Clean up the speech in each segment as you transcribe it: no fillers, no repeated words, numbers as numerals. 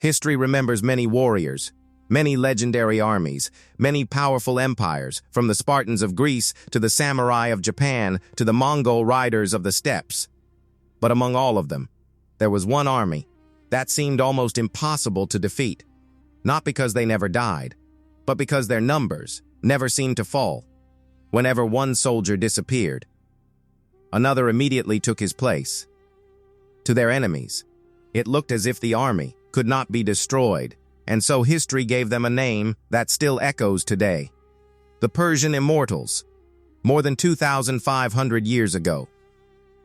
History remembers many warriors, many legendary armies, many powerful empires, from the Spartans of Greece to the samurai of Japan to the Mongol riders of the steppes. But among all of them, there was one army that seemed almost impossible to defeat, not because they never died, but because their numbers never seemed to fall. Whenever one soldier disappeared, another immediately took his place. To their enemies, it looked as if the army could not be destroyed, and so history gave them a name that still echoes today: the Persian Immortals. More than 2,500 years ago,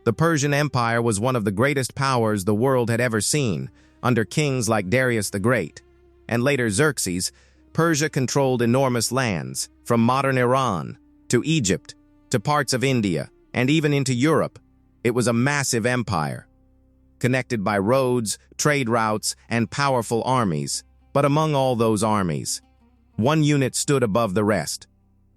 the Persian Empire was one of the greatest powers the world had ever seen. Under kings like Darius the Great, and later Xerxes, Persia controlled enormous lands, from modern Iran to Egypt to parts of India, and even into Europe. It was a massive empire, connected by roads, trade routes, and powerful armies. But among all those armies, one unit stood above the rest: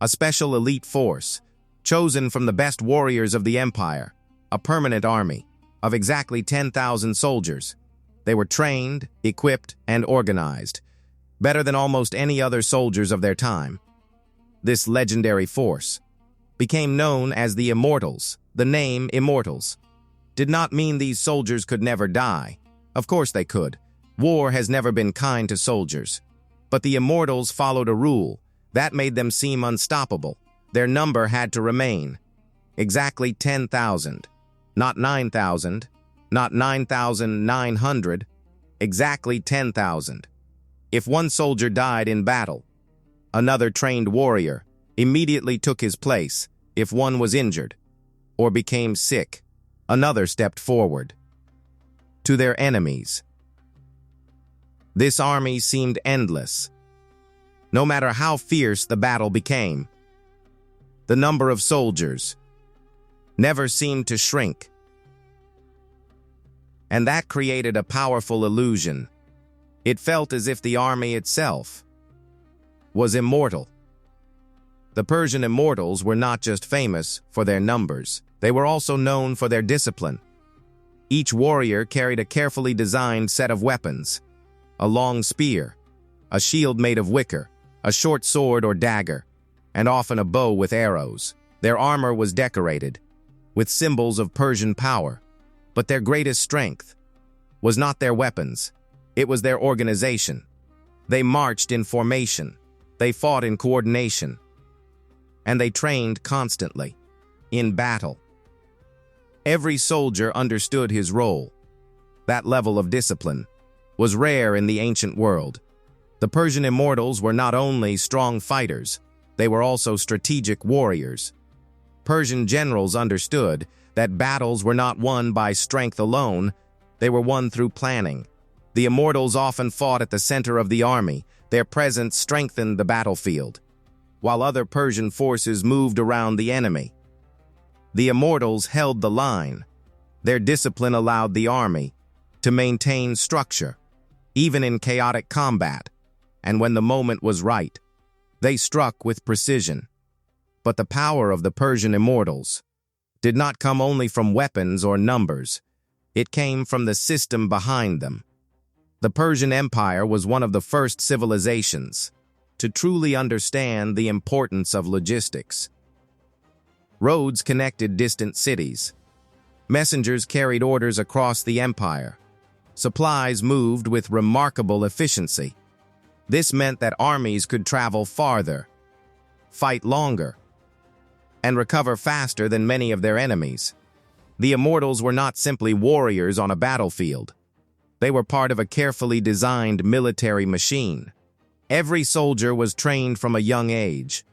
a special elite force, chosen from the best warriors of the empire, a permanent army of exactly 10,000 soldiers. They were trained, equipped, and organized, better than almost any other soldiers of their time. This legendary force became known as the Immortals. The name Immortals did not mean these soldiers could never die. Of course they could. War has never been kind to soldiers. But the Immortals followed a rule that made them seem unstoppable. Their number had to remain exactly 10,000, not 9,000, not 9,900, exactly 10,000. If one soldier died in battle, another trained warrior immediately took his place. If one was injured or became sick, another stepped forward. To their enemies, this army seemed endless. No matter how fierce the battle became, the number of soldiers never seemed to shrink. And that created a powerful illusion. It felt as if the army itself was immortal. The Persian Immortals were not just famous for their numbers, they were also known for their discipline. Each warrior carried a carefully designed set of weapons: a long spear, a shield made of wicker, a short sword or dagger, and often a bow with arrows. Their armor was decorated with symbols of Persian power, but their greatest strength was not their weapons, it was their organization. They marched in formation, they fought in coordination, and they trained constantly in battle. Every soldier understood his role. That level of discipline was rare in the ancient world. The Persian Immortals were not only strong fighters, they were also strategic warriors. Persian generals understood that battles were not won by strength alone, they were won through planning. The Immortals often fought at the center of the army. Their presence strengthened the battlefield, while other Persian forces moved around the enemy. The Immortals held the line. Their discipline allowed the army to maintain structure, even in chaotic combat, and when the moment was right, they struck with precision. But the power of the Persian Immortals did not come only from weapons or numbers. It came from the system behind them. The Persian Empire was one of the first civilizations to truly understand the importance of logistics. Roads connected distant cities. Messengers carried orders across the empire. Supplies moved with remarkable efficiency. This meant that armies could travel farther, fight longer, and recover faster than many of their enemies. The Immortals were not simply warriors on a battlefield. They were part of a carefully designed military machine. Every soldier was trained from a young age.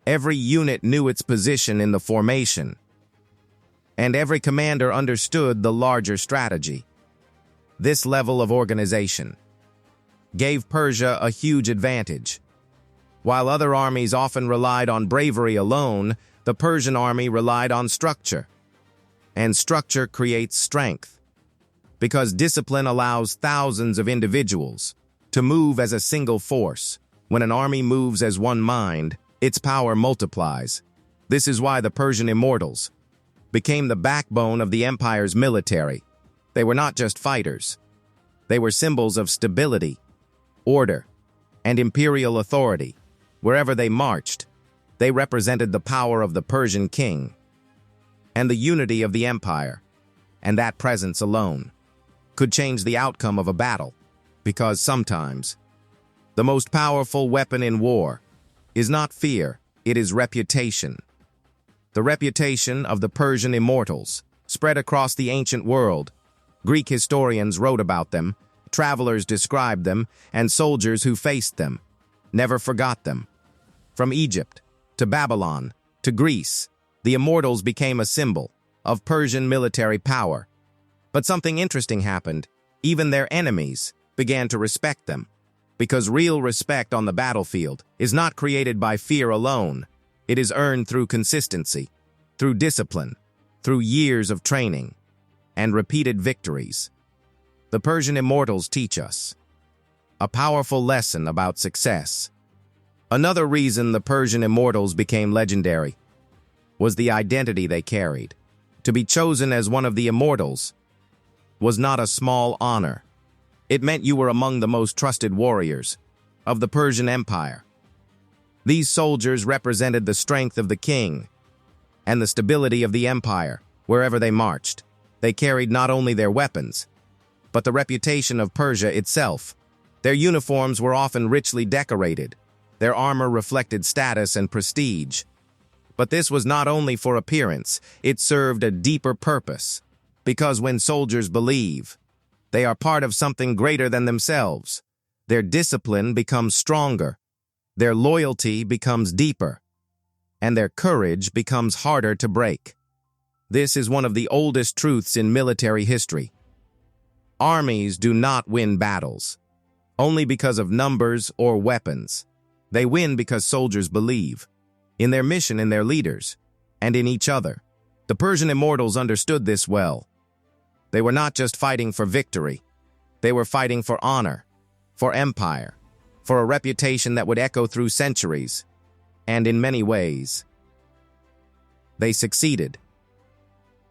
Every unit knew its position in the formation, and every commander understood the larger strategy. This level of organization gave Persia a huge advantage. While other armies often relied on bravery alone, the Persian army relied on structure. And structure creates strength, because discipline allows thousands of individuals to move as a single force. When an army moves as one mind, its power multiplies. This is why the Persian Immortals became the backbone of the empire's military. They were not just fighters. They were symbols of stability, order, and imperial authority. Wherever they marched, they represented the power of the Persian king and the unity of the empire, and that presence alone could change the outcome of a battle, because sometimes the most powerful weapon in war is not fear, it is reputation. The reputation of the Persian Immortals spread across the ancient world. Greek historians wrote about them, travelers described them, and soldiers who faced them never forgot them. From Egypt to Babylon to Greece, the Immortals became a symbol of Persian military power. But something interesting happened. Even their enemies began to respect them, because real respect on the battlefield is not created by fear alone. It is earned through consistency, through discipline, through years of training, and repeated victories. The Persian Immortals teach us a powerful lesson about success. Another reason the Persian Immortals became legendary was the identity they carried. To be chosen as one of the Immortals was not a small honor. It meant you were among the most trusted warriors of the Persian Empire. These soldiers represented the strength of the king and the stability of the empire wherever they marched. They carried not only their weapons, but the reputation of Persia itself. Their uniforms were often richly decorated. Their armor reflected status and prestige. But this was not only for appearance, it served a deeper purpose. Because when soldiers believe they are part of something greater than themselves, their discipline becomes stronger, their loyalty becomes deeper, and their courage becomes harder to break. This is one of the oldest truths in military history. Armies do not win battles only because of numbers or weapons. They win because soldiers believe in their mission, in their leaders, and in each other. The Persian Immortals understood this well. They were not just fighting for victory. They were fighting for honor, for empire, for a reputation that would echo through centuries. And in many ways, they succeeded.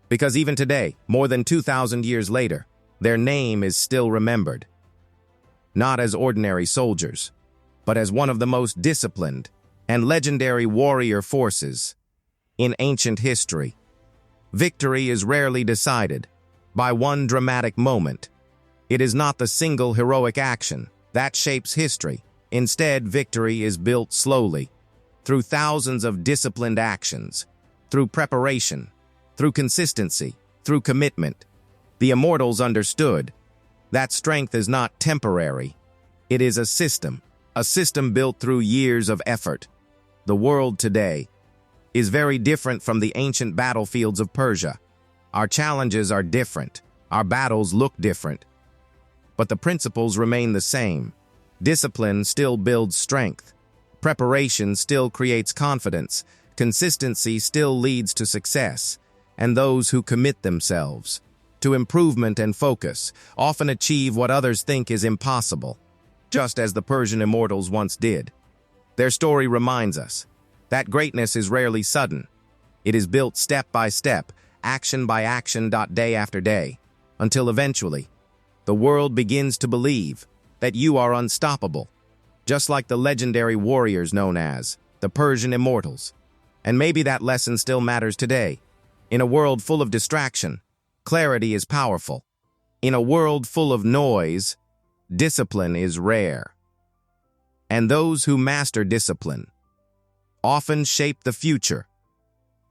Because even today, more than 2,000 years later, their name is still remembered. Not as ordinary soldiers, but as one of the most disciplined and legendary warrior forces in ancient history. Victory is rarely decided by one dramatic moment. It is not the single heroic action that shapes history. Instead, victory is built slowly, through thousands of disciplined actions, through preparation, through consistency, through commitment. The Immortals understood that strength is not temporary. It is a system built through years of effort. The world today is very different from the ancient battlefields of Persia. Our challenges are different. Our battles look different. But the principles remain the same. Discipline still builds strength. Preparation still creates confidence. Consistency still leads to success. And those who commit themselves to improvement and focus often achieve what others think is impossible, just as the Persian Immortals once did. Their story reminds us that greatness is rarely sudden. It is built step by step, action by action, day after day, until eventually, the world begins to believe that you are unstoppable, just like the legendary warriors known as the Persian Immortals. And maybe that lesson still matters today. In a world full of distraction, clarity is powerful. In a world full of noise, discipline is rare. And those who master discipline often shape the future,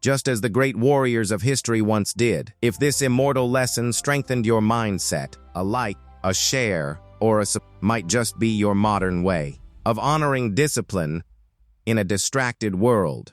just as the great warriors of history once did. If this immortal lesson strengthened your mindset, a like, a share, or a might just be your modern way of honoring discipline in a distracted world.